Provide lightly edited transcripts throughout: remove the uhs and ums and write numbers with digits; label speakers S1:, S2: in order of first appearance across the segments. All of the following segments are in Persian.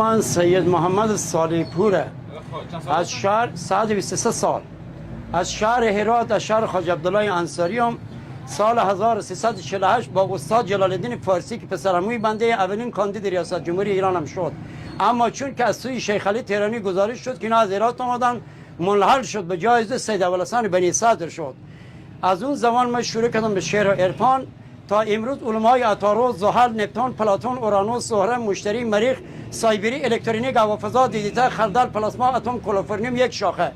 S1: من سید محمد صالح پور از شهر 123 سال از شهر هرات از شهر خواجه عبدالله انصاری سال 1348 با استاد جلال الدین فارسی که پسرعموی بنده اولین کاندید ریاست جمهوری ایران هم شد. اما چون که از سوی شیخ علی تهرانی گزارش شد که اینا از هرات آمدن، منحل شد به جایزه سید ابوالحسن بنی صدر شد. از اون زمان من شروع کردم به شعر و عرفان تا امروز علمای عطارد، زحل، نپتون، پلاتون، اورانوس، زهره، مشتری، مریخ، سایبری، الکترونیک، هوافضا، دیجیتال، خردل، پلاسما، اتم، کلوفرنیوم یک شاخه.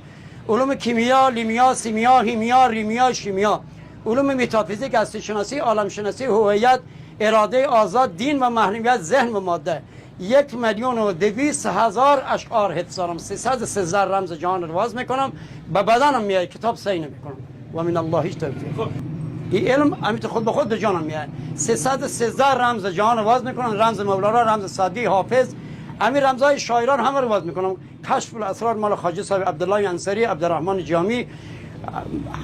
S1: علوم کیمیا، لیمیا، سیمیا، هیمیا، ریمیا، شیمیا. علوم متافیزیک، هستی‌شناسی، عالمشناسی، هویت، اراده آزاد، دین و محرمیت، ذهن و ماده. 1,200,000 اشعار حفظ دارم. 313 رمز جهان رو واز میکنم، به بدنم میاد، کتاب صحیح نمیکنم. و من الله هیچ توفیق. این علم امیت خود به خود به جانم میاد. 313 رمز جهان رو واز میکنم، رمز مولانا، رمز سعدی، حافظ، همین رمزهای شاعران همه رو واز میکنم. کشف الاسرار مال خواجه صاحب عبدالله انصاری، عبدالرحمن جامی،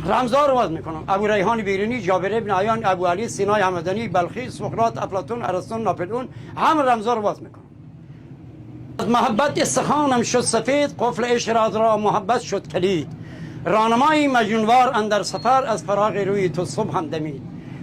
S1: رمزها رو واز میکنم. ابو ریحان بیرونی، جابر ابن عیان، ابو علی سینای همدانی، بلخی، سقراط، افلاطون، ارسطو، ناپلئون، همه رمزها رو واز میکنم. از محبت استخوانم شد سفید، قفل عشق را محبت شد کلید. راهنمای مجنونوار اندر سفر، از فراغ روی تو صبح هم دمید.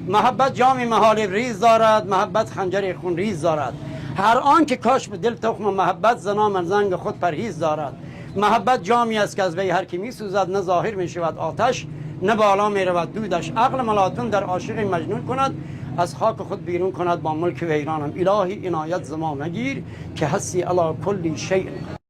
S1: محبت جام محال ریز دارد، محبت خنجر خون ریز دارد. هر آن که کاش به دل تخم محبت، زنا من زنگ خود پرهیز دارد. محبت جامی است که از وی هر کی می سوزد، نه ظاهر می شود آتش، نه بالا می رود دودش. عقل ملاطون در عاشق مجنون کند، از خاک خود بیرون کند با ملک ویرانم. الهی عنایت ز ما مگیر، که هستی علی کل شیء.